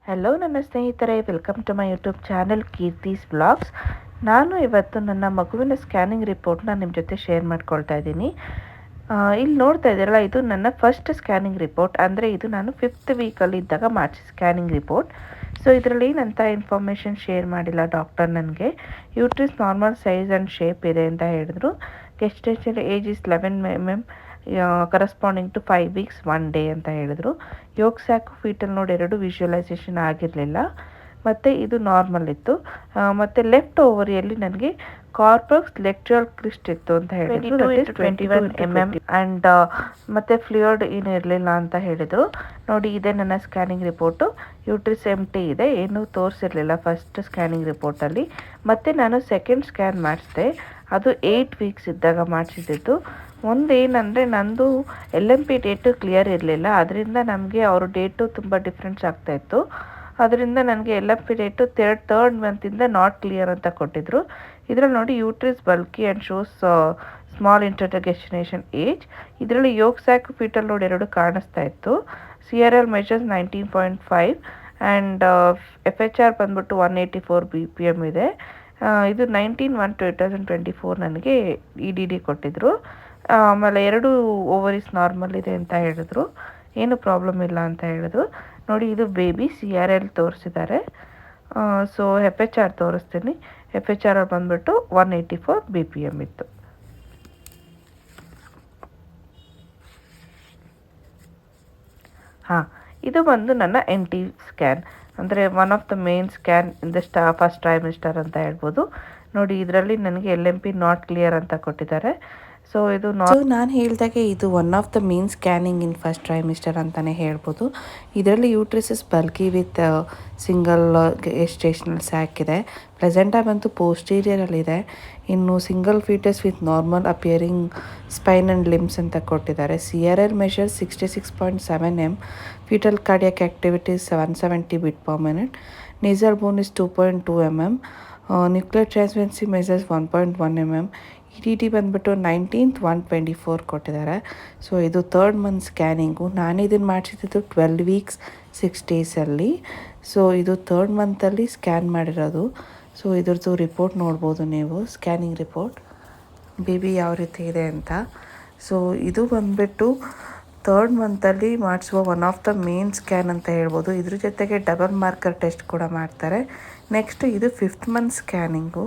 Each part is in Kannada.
ಹಲೋ ನನ್ನ ಸ್ನೇಹಿತರೆ, welcome to my YouTube channel Keerthi's blogs. ನಾನು ಇವತ್ತು ನನ್ನ ಮಗುವಿನ ಸ್ಕ್ಯಾನಿಂಗ್ ರಿಪೋರ್ಟ್ನ ನಿಮ್ಮ ಜೊತೆ ಶೇರ್ ಮಾಡ್ಕೊಳ್ತಾ ಇದ್ದೀನಿ. ಇಲ್ಲಿ ನೋಡ್ತಾ ಇದ್ದೀರಲ್ಲ, ಇದು ನನ್ನ ಫಸ್ಟ್ ಸ್ಕ್ಯಾನಿಂಗ್ ರಿಪೋರ್ಟ್. ಅಂದರೆ ಇದು ನಾನು 5th ವೀಕಲ್ಲಿ ಇದ್ದಾಗ ಮಾಡಿಸಿ ಸ್ಕ್ಯಾನಿಂಗ್ ರಿಪೋರ್ಟ್. ಸೊ ಇದರಲ್ಲಿ ಏನಂತ ಇನ್ಫಾರ್ಮೇಷನ್ ಶೇರ್ ಮಾಡಿಲ್ಲ ಡಾಕ್ಟರ್. ನನಗೆ uterus normal size and shape ಇದೆ ಅಂತ ಹೇಳಿದ್ರು. Gestation age is 11 mm corresponding to 5 weeks 1 day ಅಂತ ಹೇಳಿದ್ರು. ಯೋಗ ಸ್ಯಾಕು ಫೀಟಲ್ ನೋಡ್ 2 ವಿಜುವಲೈಸೇಷನ್ ಆಗಿರಲಿಲ್ಲ. ಮತ್ತು ಇದು ನಾರ್ಮಲ್ ಇತ್ತು. ಮತ್ತು ಲೆಫ್ಟ್ ಓವರಿಯಲ್ಲಿ ನನಗೆ ಕಾರ್ಪಕ್ಸ್ ಲೆಕ್ಚರಲ್ ಕ್ರಿಸ್ಟ್ ಇತ್ತು ಅಂತ ಹೇಳಿದ್ರು. 21 mm ಆ್ಯಂಡ್ ಮತ್ತು ಫ್ಲೂಯಿಡ್ ಏನು ಇರಲಿಲ್ಲ ಅಂತ ಹೇಳಿದರು. ನೋಡಿ, ಇದೆ ನನ್ನ ಸ್ಕ್ಯಾನಿಂಗ್ ರಿಪೋರ್ಟು. ಯೂಟ್ರಿಸ್ ಎಂಟಿ ಇದೆ, ಏನೂ ತೋರಿಸಿರಲಿಲ್ಲ ಫಸ್ಟ್ ಸ್ಕ್ಯಾನಿಂಗ್ ರಿಪೋರ್ಟಲ್ಲಿ. ಮತ್ತು ನಾನು ಸೆಕೆಂಡ್ ಸ್ಕ್ಯಾನ್ ಮಾಡಿಸಿದೆ, ಅದು 8 weeks ಇದ್ದಾಗ ಮಾಡಿಸಿದ್ದು. ಒಂದು ಏನಂದರೆ, ನಂದು LMP ಡೇಟು ಕ್ಲಿಯರ್ ಇರಲಿಲ್ಲ. ಅದರಿಂದ ನಮಗೆ ಅವರು ಡೇಟು ತುಂಬ ಡಿಫ್ರೆನ್ಸ್ ಆಗ್ತಾಯಿತ್ತು. ಅದರಿಂದ ನನಗೆ LMP ಡೇಟು ಥರ್ಡ್ ಮಂತಿಂದ ನಾಟ್ ಕ್ಲಿಯರ್ ಅಂತ ಕೊಟ್ಟಿದ್ರು. ಇದರಲ್ಲಿ ನೋಡಿ, uterus bulky and shows small ಇಂಟರ್ಗೆಷನೇಷನ್ ಏಜ್. ಇದರಲ್ಲಿ ಯೋಗ ಸ್ಯಾಕು ಫೀಟಲ್ ನೋಡ್ 2 ಕಾಣಿಸ್ತಾ ಇತ್ತು. CRL ಮೆಷರ್ಸ್ 19.5 ಆ್ಯಂಡ್ FHR ಬಂದ್ಬಿಟ್ಟು 184 BPM ಇದೆ. ಇದು 19/1/2024 ನನಗೆ EDD ಕೊಟ್ಟಿದ್ರು. ಆಮೇಲೆ 2 ಓವರೀಸ್ ನಾರ್ಮಲ್ ಇದೆ ಅಂತ ಹೇಳಿದ್ರು, ಏನು ಪ್ರಾಬ್ಲಮ್ ಇಲ್ಲ ಅಂತ ಹೇಳಿದ್ರು. ನೋಡಿ, ಇದು ಬೇಬಿ CRL ತೋರಿಸಿದ್ದಾರೆ. ಸೊ FHR ತೋರಿಸ್ತೀನಿ. FHR ಬಂದ್ಬಿಟ್ಟು 184 BPM ಇತ್ತು. ಇದು ಬಂದು ನನ್ನ NT ಸ್ಕ್ಯಾನ್, ಅಂದರೆ one of the main scan in the first trimester ಅಂತ ಹೇಳ್ಬೋದು. ನೋಡಿ, ಇದರಲ್ಲಿ ನನಗೆ LMP ನಾಟ್ ಕ್ಲಿಯರ್ ಅಂತ ಕೊಟ್ಟಿದ್ದಾರೆ. ಸೊ ಇದು ನಾನು ಹೇಳಿದಾಗೆ ಇದು one of the main scanning in first trimester ಅಂತಲೇ ಹೇಳ್ಬೋದು. ಇದರಲ್ಲಿ uterus bulky with single gestational sac ಇದೆ. ಪ್ಲೆಸೆಂಟಾ ಬಂತು ಪೋಸ್ಟೀರಿಯರಲ್ಲಿದೆ. ಇನ್ನು single foetus with normal appearing spine and limbs ಅಂತ ಕೊಟ್ಟಿದ್ದಾರೆ. CRL measure 66.7 m. Foetal cardiac activities 170 beat per minute. Nasal bone is 2.2 mm. Nuclear transparency measures 1.1 mm. EDD ಬಂದ್ಬಿಟ್ಟು 19/1/24 ಕೊಟ್ಟಿದ್ದಾರೆ. ಸೊ ಇದು 3rd month ಸ್ಕ್ಯಾನಿಂಗು. ನಾನು ಇದನ್ನು ಮಾಡಿಸಿದ್ದು 12 weeks 6 daysಲ್ಲಿ. ಸೊ ಇದು 3rd monthಲ್ಲಿ ಸ್ಕ್ಯಾನ್ ಮಾಡಿರೋದು. ಸೊ ಇದ್ರದ್ದು ರಿಪೋರ್ಟ್ ನೋಡ್ಬೋದು ನೀವು, ಸ್ಕ್ಯಾನಿಂಗ್ ರಿಪೋರ್ಟ್ ಬೇಬಿ ಯಾವ ರೀತಿ ಇದೆ ಅಂತ. ಸೊ ಇದು ಬಂದ್ಬಿಟ್ಟು 3rd monthಲ್ಲಿ ಮಾಡಿಸುವ one of the main scan ಅಂತ ಹೇಳ್ಬೋದು. ಇದ್ರ ಜೊತೆಗೆ ಡಬಲ್ ಮಾರ್ಕರ್ ಟೆಸ್ಟ್ ಕೂಡ ಮಾಡ್ತಾರೆ. ನೆಕ್ಸ್ಟ್ ಇದು 5th month ಸ್ಕ್ಯಾನಿಂಗು.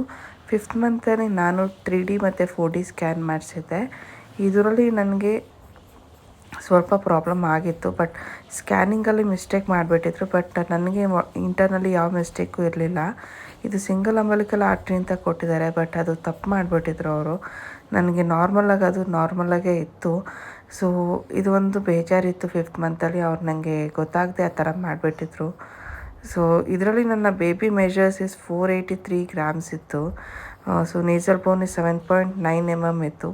5th monthಲ್ಲಿ ನಾನು 3D ಮತ್ತು 4D ಸ್ಕ್ಯಾನ್ ಮಾಡಿಸಿದ್ದೆ. ಇದರಲ್ಲಿ ನನಗೆ ಸ್ವಲ್ಪ ಪ್ರಾಬ್ಲಮ್ ಆಗಿತ್ತು, ಬಟ್ ಸ್ಕ್ಯಾನಿಂಗಲ್ಲಿ ಮಿಸ್ಟೇಕ್ ಮಾಡಿಬಿಟ್ಟಿದ್ರು. ಬಟ್ ನನಗೆ ಇಂಟರ್ನಲ್ಲಿ ಯಾವ ಮಿಸ್ಟೇಕು ಇರಲಿಲ್ಲ. ಇದು ಸಿಂಗಲ್ ಅಂಬಲಿಕಲ್ ಆರ್ಟ್ರಿ ಅಂತ ಕೊಟ್ಟಿದ್ದಾರೆ, ಬಟ್ ಅದು ತಪ್ಪು ಮಾಡಿಬಿಟ್ಟಿದ್ರು ಅವರು. ನನಗೆ ನಾರ್ಮಲಾಗೇ ಇತ್ತು. ಸೊ ಇದು ಒಂದು ಬೇಜಾರಿತ್ತು 5th monthಲ್ಲಿ. ಅವ್ರು ನನಗೆ ಗೊತ್ತಾಗದೆ ಆ ಥರ ಮಾಡಿಬಿಟ್ಟಿದ್ರು. ಸೊ ಇದರಲ್ಲಿ ನನ್ನ ಬೇಬಿ ಮೆಷರ್ಸ್ ಇಸ್ 483 grams ಇತ್ತು. So nasal bone is 7.9 mm ಇತ್ತು.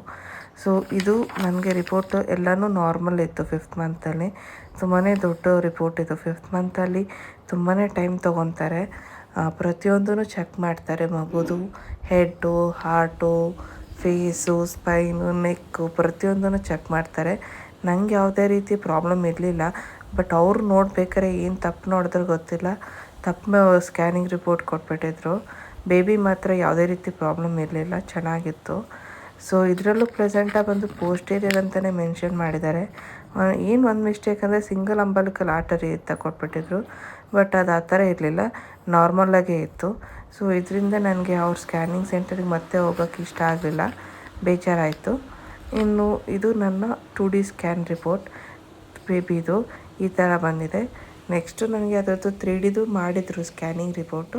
ಸೊ ಇದು ನನಗೆ ರಿಪೋರ್ಟು ಎಲ್ಲನೂ ನಾರ್ಮಲ್ ಇತ್ತು 5th monthಲ್ಲಿ. ತುಂಬಾ ದೊಡ್ಡ ರಿಪೋರ್ಟ್ ಇದು. 5th monthಲ್ಲಿ ತುಂಬಾ ಟೈಮ್ ತೊಗೊತಾರೆ. ಪ್ರತಿಯೊಂದೂ ಚೆಕ್ ಮಾಡ್ತಾರೆ. ಮಗುದು ಹೆಡ್ಡು, ಹಾರ್ಟು, ಫೇಸು, ಸ್ಪೈನು, ನೆಕ್ಕು ಪ್ರತಿಯೊಂದೂ ಚೆಕ್ ಮಾಡ್ತಾರೆ. ನನಗೆ ಯಾವುದೇ ರೀತಿ ಪ್ರಾಬ್ಲಮ್ ಇರಲಿಲ್ಲ. ಬಟ್ ಅವ್ರು ನೋಡ್ಬೇಕಾದ್ರೆ ಏನು ತಪ್ಪು ನೋಡಿದ್ರೆ ಗೊತ್ತಿಲ್ಲ, ತಪ್ಪು ಸ್ಕ್ಯಾನಿಂಗ್ ರಿಪೋರ್ಟ್ ಕೊಟ್ಬಿಟ್ಟಿದ್ರು. ಬೇಬಿ ಮಾತ್ರ ಯಾವುದೇ ರೀತಿ ಪ್ರಾಬ್ಲಮ್ ಇರಲಿಲ್ಲ, ಚೆನ್ನಾಗಿತ್ತು. ಸೊ ಇದರಲ್ಲೂ ಪ್ಲೆಸೆಂಟಾ ಬಂದು ಪೋಸ್ಟೀರಿಯರ್ ಅಂತಲೇ ಮೆನ್ಷನ್ ಮಾಡಿದ್ದಾರೆ. ಏನು ಒಂದು ಮಿಸ್ಟೇಕ್ ಅಂದರೆ ಸಿಂಗಲ್ ಅಂಬಲಿಕಲ್ ಆರ್ಟರಿ ಅಂತ ಕೊಟ್ಬಿಟ್ಟಿದ್ರು, ಬಟ್ ಅದು ಆ ಥರ ಇರಲಿಲ್ಲ, ನಾರ್ಮಲಾಗೇ ಇತ್ತು. ಸೊ ಇದರಿಂದ ನನಗೆ ಅವ್ರ ಸ್ಕ್ಯಾನಿಂಗ್ ಸೆಂಟರಿಗೆ ಮತ್ತೆ ಹೋಗೋಕ್ಕೆ ಇಷ್ಟ ಆಗಲಿಲ್ಲ, ಬೇಜಾರಾಯಿತು. ಇನ್ನು ಇದು ನನ್ನ 2D ಸ್ಕ್ಯಾನ್ ರಿಪೋರ್ಟ್ ಬೇಬಿದು ಈ ಥರ ಬಂದಿದೆ. ನೆಕ್ಸ್ಟು ನನಗೆ ಅದರದ್ದು 3Dದು ಮಾಡಿದರು ಸ್ಕ್ಯಾನಿಂಗ್ ರಿಪೋರ್ಟು,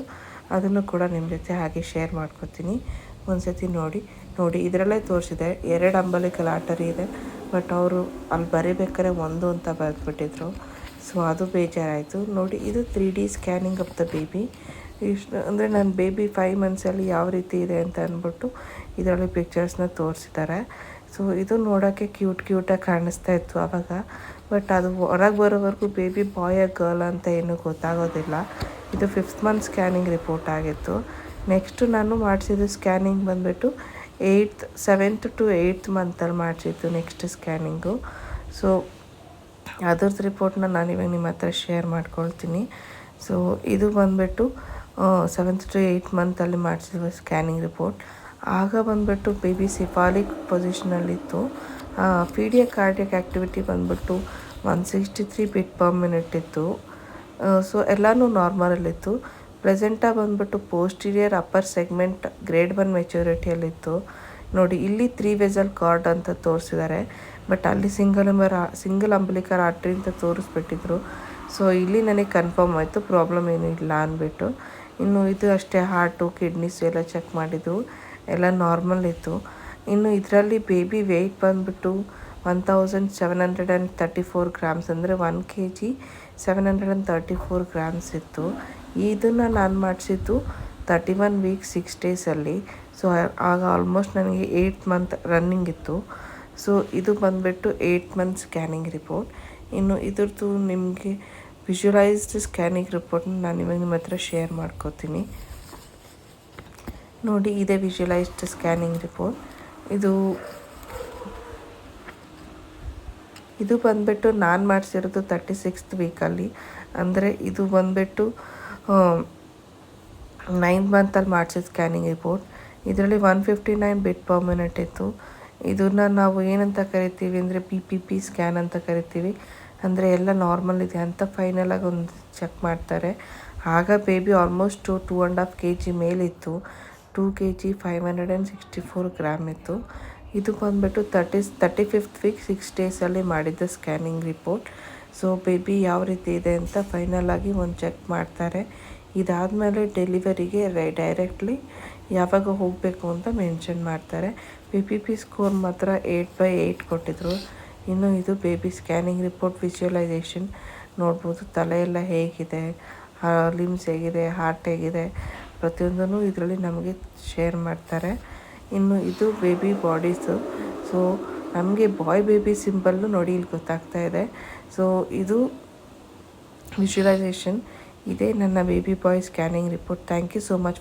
ಅದನ್ನು ಕೂಡ ನಿಮ್ಮ ಜೊತೆ ಹಾಗೆ ಶೇರ್ ಮಾಡ್ಕೊತೀನಿ. ಒಂದು ಸತಿ ನೋಡಿ ಇದರಲ್ಲೇ ತೋರಿಸಿದೆ 2 ಅಂಬಲಿಕಲ್ ಆರ್ಟರಿ ಇದೆ, ಬಟ್ ಅವರು ಅಲ್ಲಿ ಬರೀಬೇಕಾದ್ರೆ 1 ಅಂತ ಬರೆದ್ಬಿಟ್ಟಿದ್ರು. ಸೊ ಅದು ಬೇಜಾರಾಯಿತು. ನೋಡಿ, ಇದು 3D scanning of the baby. ಇಷ್ಟು ಅಂದರೆ ನನ್ನ ಬೇಬಿ 5 monthsಲ್ಲಿ ಯಾವ ರೀತಿ ಇದೆ ಅಂತ ಅಂದ್ಬಿಟ್ಟು ಇದರಲ್ಲಿ ಪಿಕ್ಚರ್ಸ್ನ ತೋರಿಸಿದ್ದಾರೆ. ಸೊ ಇದು ನೋಡೋಕ್ಕೆ ಕ್ಯೂಟಾಗಿ ಕಾಣಿಸ್ತಾ ಇತ್ತು ಆವಾಗ, ಬಟ್ ಅದು ಹೊರಗೆ ಬರೋವರೆಗೂ ಬೇಬಿ ಬಾಯ್ ಗರ್ಲ್ ಅಂತ ಏನೂ ಗೊತ್ತಾಗೋದಿಲ್ಲ. ಇದು 5th month ಸ್ಕ್ಯಾನಿಂಗ್ ರಿಪೋರ್ಟ್ ಆಗಿತ್ತು. ನೆಕ್ಸ್ಟು ನಾನು ಮಾಡಿಸಿದ್ದು ಸ್ಕ್ಯಾನಿಂಗ್ ಬಂದುಬಿಟ್ಟು 7th to 8th ಮಂತಲ್ಲಿ ಮಾಡಿಸಿದ್ದು ನೆಕ್ಸ್ಟ್ ಸ್ಕ್ಯಾನಿಂಗು. ಸೊ ಅದರದ್ದು ರಿಪೋರ್ಟ್ನ ನಾನಿವಾಗ ನಿಮ್ಮ ಹತ್ರ ಶೇರ್ ಮಾಡ್ಕೊಳ್ತೀನಿ. ಸೊ ಇದು ಬಂದುಬಿಟ್ಟು 7th to 8th ಮಂತಲ್ಲಿ ಮಾಡಿಸಿರುವ ಸ್ಕ್ಯಾನಿಂಗ್ ರಿಪೋರ್ಟ್. ಆಗ ಬಂದುಬಿಟ್ಟು ಬೇಬಿ ಸಿಫಾಲಿಕ್ ಪೊಸಿಷನಲ್ಲಿತ್ತು. ಪೀಡಿಯಾ ಕಾರ್ಡಿಯಕ್ ಆ್ಯಕ್ಟಿವಿಟಿ ಬಂದುಬಿಟ್ಟು 163 beat per minute ಇತ್ತು. ಸೊ ಎಲ್ಲನೂ ನಾರ್ಮಲಲ್ಲಿತ್ತು. ಪ್ಲೆಸೆಂಟಾ ಬಂದುಬಿಟ್ಟು ಪೋಸ್ಟೀರಿಯರ್ ಅಪ್ಪರ್ ಸೆಗ್ಮೆಂಟ್ ಗ್ರೇಡ್ 1 ಮೆಚುರಿಟಿಯಲ್ಲಿತ್ತು. ನೋಡಿ ಇಲ್ಲಿ 3 ವೆಸಲ್ ಕಾರ್ಡ್ ಅಂತ ತೋರಿಸಿದ್ದಾರೆ, ಬಟ್ ಅಲ್ಲಿ ಸಿಂಗಲ್ ಅಂಬಿಲಿಕಲ್ ಆರ್ಟ್ರಿ ಅಂತ ತೋರಿಸ್ಬಿಟ್ಟಿದ್ರು. ಸೊ ಇಲ್ಲಿ ನನಗೆ ಕನ್ಫರ್ಮ್ ಆಯಿತು ಪ್ರಾಬ್ಲಮ್ ಏನೂ ಇಲ್ಲ ಅಂದ್ಬಿಟ್ಟು. ಇನ್ನು ಇದು ಅಷ್ಟೇ ಹಾರ್ಟು ಕಿಡ್ನೀಸು ಎಲ್ಲ ಚೆಕ್ ಮಾಡಿದ್ರು, ಎಲ್ಲ ನಾರ್ಮಲ್ ಇತ್ತು. ಇನ್ನು ಇದರಲ್ಲಿ ಬೇಬಿ ವೆಯ್ಟ್ ಬಂದುಬಿಟ್ಟು 1734 grams, ಅಂದರೆ 1 kg 734 grams ಇತ್ತು. ಇದನ್ನು ನಾನು ಮಾಡಿಸಿದ್ದು 31 weeks 6 days. ಸೊ ಆಗ ಆಲ್ಮೋಸ್ಟ್ ನನಗೆ 8th month ರನ್ನಿಂಗ್ ಇತ್ತು. ಸೊ ಇದು ಬಂದುಬಿಟ್ಟು 8th month ಸ್ಕ್ಯಾನಿಂಗ್ ರಿಪೋರ್ಟ್. ಇನ್ನು ಇದ್ರದ್ದು ನಿಮಗೆ ವಿಜುವಲೈಸ್ಡ್ ಸ್ಕ್ಯಾನಿಂಗ್ ರಿಪೋರ್ಟ್ನ ನಾನು ಇವಾಗ ನಿಮ್ಮ ಹತ್ರ ಶೇರ್ ಮಾಡ್ಕೋತೀನಿ. ನೋಡಿ ಇದೇ ವಿಜುವಲೈಸ್ಡ್ ಸ್ಕ್ಯಾನಿಂಗ್ ರಿಪೋರ್ಟ್. ಇದು ಬಂದುಬಿಟ್ಟು ನಾನು ಮಾಡಿಸಿರೋದು 36th ವೀಕಲ್ಲಿ, ಅಂದರೆ ಇದು ಬಂದುಬಿಟ್ಟು 9th ಮಂತಲ್ಲಿ ಮಾಡಿಸಿದ ಸ್ಕ್ಯಾನಿಂಗ್ ರಿಪೋರ್ಟ್. ಇದರಲ್ಲಿ 159 beat per minute ಇತ್ತು. ಇದನ್ನು ನಾವು ಏನಂತ ಕರಿತೀವಿ ಅಂದರೆ PPP ಸ್ಕ್ಯಾನ್ ಅಂತ ಕರಿತೀವಿ. ಅಂದರೆ ಎಲ್ಲ ನಾರ್ಮಲ್ ಇದೆ ಅಂತ ಫೈನಲಾಗಿ ಒಂದು ಚೆಕ್ ಮಾಡ್ತಾರೆ. ಆಗ baby almost 2.5 kg ಮೇಲಿತ್ತು. 2 kg 564 grams ಇತ್ತು. ಇದು ಬಂದುಬಿಟ್ಟು 35th week 6 days ಮಾಡಿದ್ದ ಸ್ಕ್ಯಾನಿಂಗ್ ರಿಪೋರ್ಟ್. ಸೊ ಬೇಬಿ ಯಾವ ರೀತಿ ಇದೆ ಅಂತ ಫೈನಲಾಗಿ ಒಂದು ಚೆಕ್ ಮಾಡ್ತಾರೆ. ಇದಾದಮೇಲೆ ಡೆಲಿವರಿಗೆ ಡೈರೆಕ್ಟ್ಲಿ ಯಾವಾಗ ಹೋಗಬೇಕು ಅಂತ ಮೆನ್ಷನ್ ಮಾಡ್ತಾರೆ. PPP ಸ್ಕೋರ್ ಮಾತ್ರ 8/8 ಕೊಟ್ಟಿದ್ರು. ಇನ್ನು ಇದು ಬೇಬಿ ಸ್ಕ್ಯಾನಿಂಗ್ ರಿಪೋರ್ಟ್ ವಿಜುವಲೈಸೇಷನ್ ನೋಡ್ಬೋದು. ತಲೆ ಎಲ್ಲ ಹೇಗಿದೆ, ಲಿಮ್ಸ್ ಹೇಗಿದೆ, ಹಾರ್ಟ್ ಹೇಗಿದೆ, ಪ್ರತಿಯೊಂದನ್ನು ಇದರಲ್ಲಿ ನಮಗೆ ಶೇರ್ ಮಾಡ್ತಾರೆ. ಇನ್ನು ಇದು ಬೇಬಿ ಬಾಡೀಸು. ಸೊ ನಮಗೆ ಬಾಯ್ ಬೇಬಿ ಸಿಂಬಲ್ಲು ನೋಡಿ ಇಲ್ಲಿ ಗೊತ್ತಾಗ್ತಾ ಇದೆ. ಸೊ ಇದು ವಿಜುವಲೈಸೇಷನ್. ಇದೇ ನನ್ನ baby boy scanning report. Thank you so much.